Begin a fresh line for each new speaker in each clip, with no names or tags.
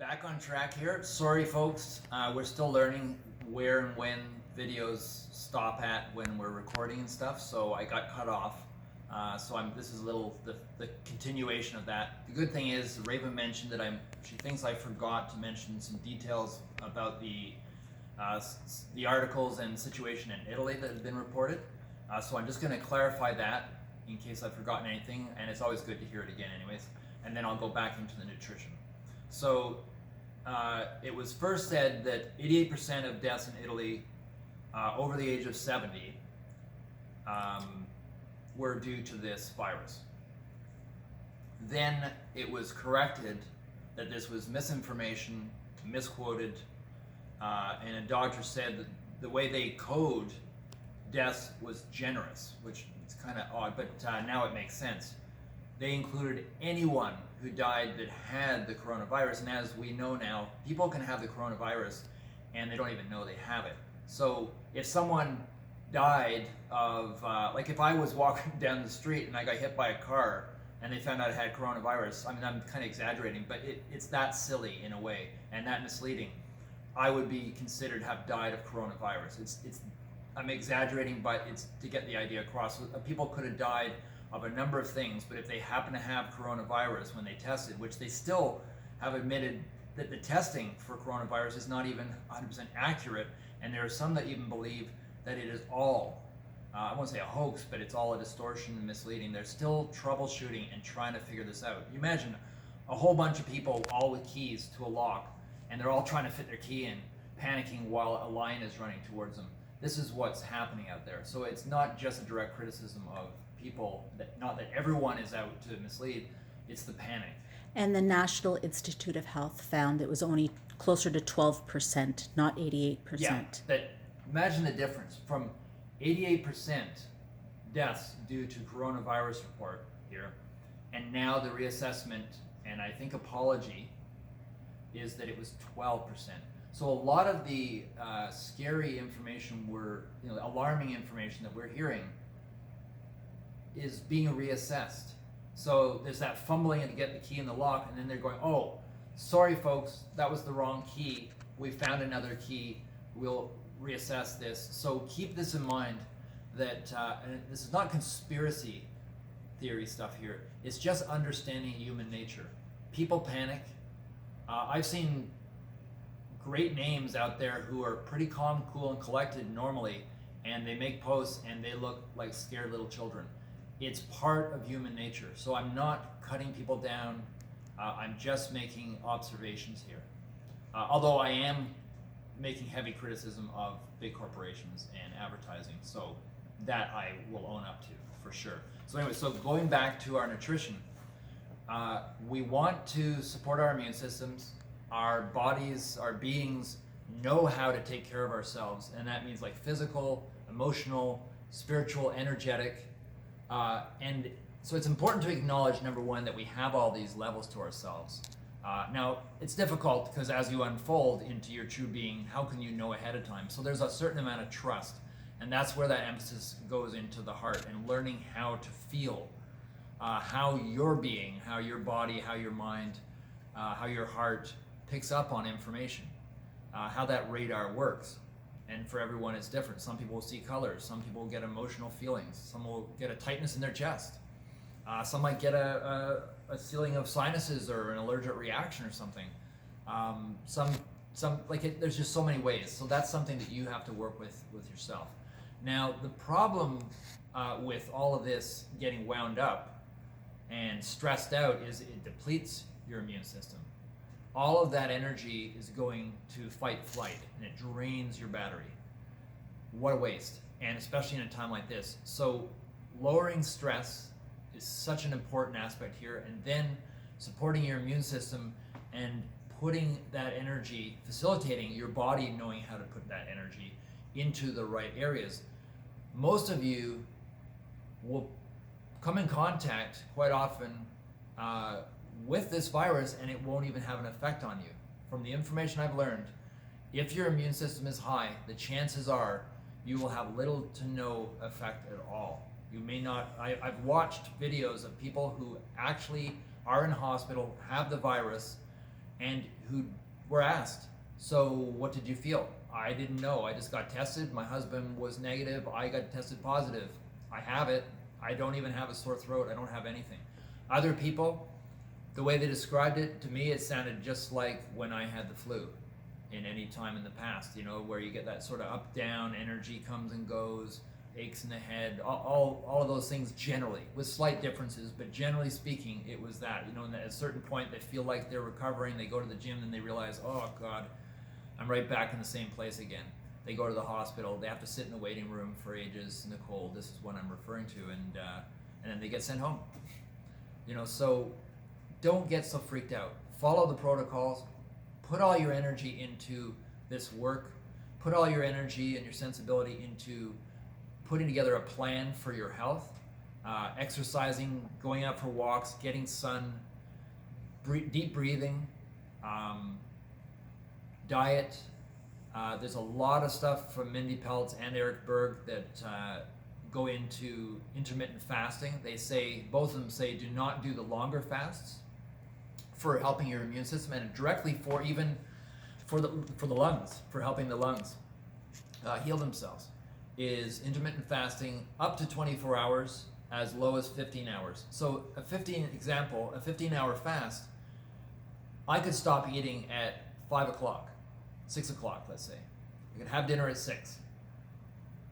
Back on track here. Sorry, folks. We're still learning where and when videos stop at when we're recording and stuff. So I got cut off. This is a little the continuation of that. The good thing is Raven mentioned that she thinks I forgot to mention some details about the articles and situation in Italy that have been reported. So I'm just going to clarify that in case I've forgotten anything, and it's always good to hear it again, anyways. And then I'll go back into the nutrition. So it was first said that 88% of deaths in Italy over the age of 70 were due to this virus. Then it was corrected that this was misinformation, misquoted, and a doctor said that the way they code deaths was generous, which is kind of odd, but now it makes sense. They included anyone who died that had the coronavirus, and as we know now, people can have the coronavirus and they don't even know they have it. So if someone died of, like if I was walking down the street and I got hit by a car and they found out I had coronavirus, I mean, I'm kind of exaggerating, but it's that silly in a way and that misleading. I would be considered to have died of coronavirus. I'm exaggerating, but it's to get the idea across. People could have died of a number of things, but if they happen to have coronavirus when they tested, which they still have admitted that the testing for coronavirus is not even 100% accurate, and there are some that even believe that it is all, I won't say a hoax, but it's all a distortion and misleading. They're still troubleshooting and trying to figure this out. You imagine a whole bunch of people all with keys to a lock, and they're all trying to fit their key in, panicking while a lion is running towards them. This is what's happening out there. So it's not just a direct criticism of people, not that everyone is out to mislead, it's the panic.
And the National Institute of Health found it was only closer to 12%, not 88%.
Yeah, imagine the difference from 88% deaths due to coronavirus report here, and now the reassessment, and I think apology, is that it was 12%. So a lot of the scary information alarming information that we're hearing is being reassessed. So there's that fumbling to get the key in the lock, and then they're going, oh, sorry folks, that was the wrong key. We found another key. We'll reassess this. So keep this in mind that, and this is not conspiracy theory stuff here. It's just understanding human nature. People panic. I've seen great names out there who are pretty calm, cool, and collected normally, and they make posts and they look like scared little children. It's part of human nature. So I'm not cutting people down. I'm just making observations here. Although I am making heavy criticism of big corporations and advertising. So that I will own up to for sure. So anyway, so going back to our nutrition, we want to support our immune systems. Our bodies, our beings know how to take care of ourselves. And that means like physical, emotional, spiritual, energetic. And so it's important to acknowledge, number one, that we have all these levels to ourselves. Now, it's difficult because as you unfold into your true being, how can you know ahead of time? So there's a certain amount of trust. And that's where that emphasis goes into the heart and learning how to feel how your being, how your body, how your mind, how your heart picks up on information, how that radar works. And for everyone it's different. Some people will see colors, some people will get emotional feelings, some will get a tightness in their chest, some might get a feeling of sinuses or an allergic reaction or something. There's just so many ways. So that's something that you have to work with yourself. Now the problem with all of this getting wound up and stressed out is it depletes your immune system. All of that energy is going to fight flight and it drains your battery. What a waste, and especially in a time like this. So lowering stress is such an important aspect here, and then supporting your immune system and putting that energy, facilitating your body knowing how to put that energy into the right areas. Most of you will come in contact quite often with this virus and it won't even have an effect on you. From the information I've learned, if your immune system is high, the chances are you will have little to no effect at all. You may not, I've watched videos of people who actually are in hospital, have the virus, and who were asked, so what did you feel? I didn't know. I just got tested. My husband was negative. I got tested positive. I have it. I don't even have a sore throat. I don't have anything. Other people, the way they described it, to me, it sounded just like when I had the flu in any time in the past, you know, where you get that sort of up, down, energy comes and goes, aches in the head, all of those things generally, with slight differences, but generally speaking, it was that, you know, and at a certain point, they feel like they're recovering, they go to the gym, and they realize, oh God, I'm right back in the same place again. They go to the hospital, they have to sit in the waiting room for ages in the cold, this is what I'm referring to, and then they get sent home. You know, so don't get so freaked out. Follow the protocols, put all your energy into this work, put all your energy and your sensibility into putting together a plan for your health, exercising, going out for walks, getting sun, deep breathing, diet. There's a lot of stuff from Mindy, Pelz, and Berg that go into intermittent fasting. They say, both of them say, do not do the longer fasts for helping your immune system, and directly for even for the lungs, for helping the lungs heal themselves, is intermittent fasting up to 24 hours, as low as 15 hours. So a 15-hour fast, I could stop eating at 5 o'clock, 6 o'clock, let's say. I could have dinner at 6.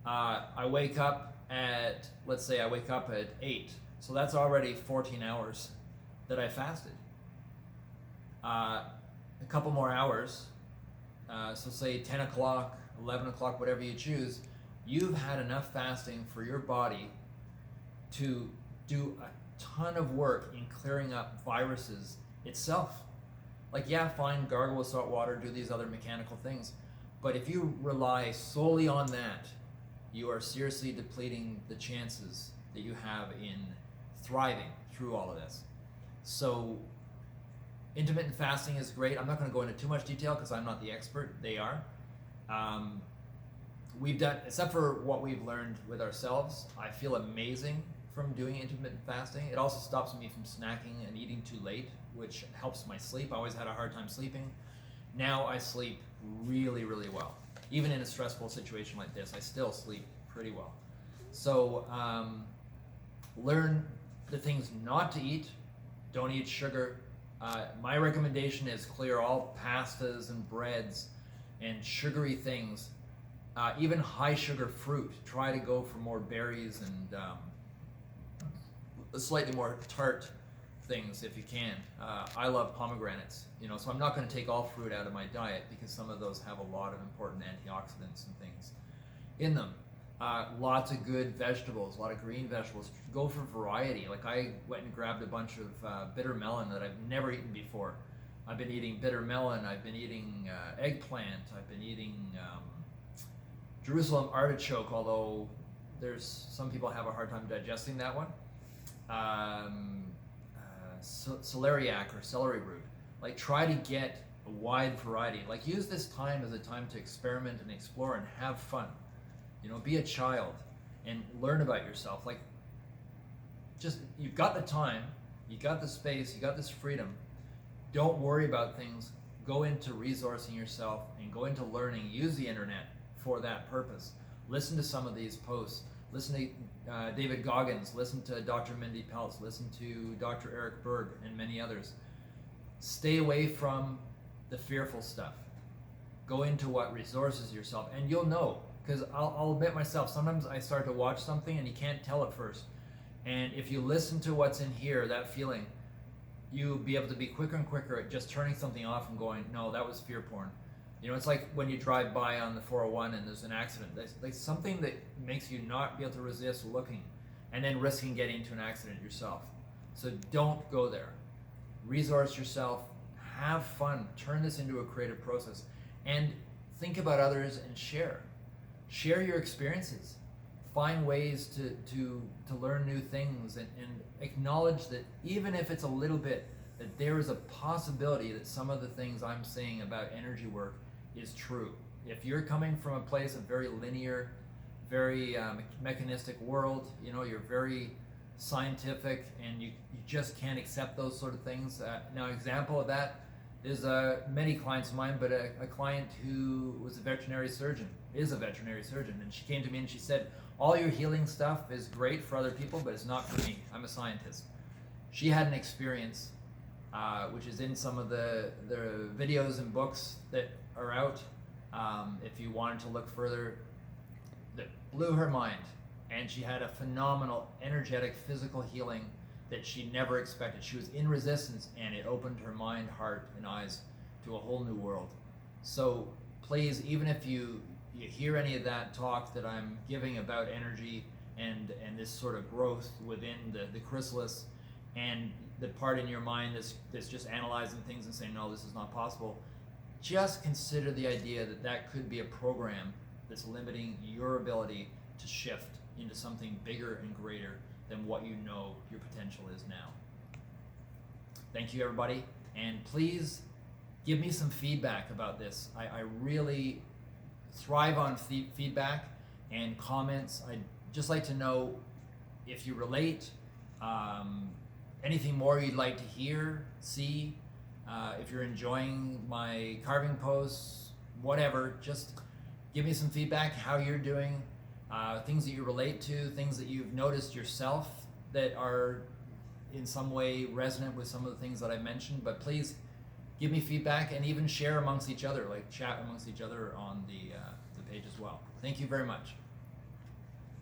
I wake up at, let's say I wake up at 8. So that's already 14 hours that I fasted. A couple more hours, so say 10 o'clock, 11 o'clock, whatever you choose, you've had enough fasting for your body to do a ton of work in clearing up viruses itself. Like, yeah, fine, gargle with salt water, do these other mechanical things, but if you rely solely on that, you are seriously depleting the chances that you have in thriving through all of this. So intermittent fasting is great. I'm not going to go into too much detail because I'm not the expert. They are. We've done, except for what we've learned with ourselves, I feel amazing from doing intermittent fasting. It also stops me from snacking and eating too late, which helps my sleep. I always had a hard time sleeping. Now I sleep really, really well. Even in a stressful situation like this, I still sleep pretty well. So learn the things not to eat. Don't eat sugar. My recommendation is clear all pastas and breads and sugary things, even high sugar fruit. Try to go for more berries and slightly more tart things if you can. I love pomegranates, you know, so I'm not going to take all fruit out of my diet because some of those have a lot of important antioxidants and things in them. Lots of good vegetables, a lot of green vegetables. Go for variety. Like I went and grabbed a bunch of bitter melon that I've never eaten before. I've been eating bitter melon, I've been eating eggplant, I've been eating Jerusalem artichoke, although there's some people have a hard time digesting that one. Celeriac or celery root. Like, try to get a wide variety. Like, use this time as a time to experiment and explore and have fun. You know, be a child and learn about yourself. Like, just, you've got the time, you got the space, you got this freedom. Don't worry about things. Go into resourcing yourself and go into learning. Use the internet for that purpose. Listen to some of these posts. Listen to David Goggins, listen to Dr. Mindy Pelz, listen to Dr. Berg, and many others. Stay away from the fearful stuff. Go into what resources yourself, and you'll know, because I'll admit myself, sometimes I start to watch something and you can't tell at first. And if you listen to what's in here, that feeling, you'll be able to be quicker and quicker at just turning something off and going, no, that was fear porn. You know, it's like when you drive by on the 401 and there's an accident. There's like something that makes you not be able to resist looking and then risking getting into an accident yourself. So don't go there. Resource yourself, have fun, turn this into a creative process, and think about others and share. Share your experiences. Find ways to learn new things and acknowledge that even if it's a little bit, that there is a possibility that some of the things I'm saying about energy work is true. If you're coming from a place of very linear, very mechanistic world, you know, you're very scientific and you just can't accept those sort of things. Now, example of that, is many clients of mine, but a client who was a veterinary surgeon, is a veterinary surgeon, and she came to me and she said, all your healing stuff is great for other people, but it's not for me. I'm a scientist. She had an experience, which is in some of the videos and books that are out, if you wanted to look further, that blew her mind. And she had a phenomenal energetic physical healing that she never expected. She was in resistance, and it opened her mind, heart, and eyes to a whole new world. So please, even if you hear any of that talk that I'm giving about energy and this sort of growth within the chrysalis, and the part in your mind that's just analyzing things and saying, no, this is not possible, just consider the idea that that could be a program that's limiting your ability to shift into something bigger and greater than what you know your potential is now. Thank you, everybody, and please give me some feedback about this. I really thrive on feedback and comments. I'd just like to know if you relate, anything more you'd like to hear, see, if you're enjoying my carving posts, whatever, just give me some feedback, how you're doing, things that you relate to, things that you've noticed yourself that are in some way resonant with some of the things that I mentioned. But please give me feedback, and even share amongst each other, like chat amongst each other on the page as well. Thank you very much.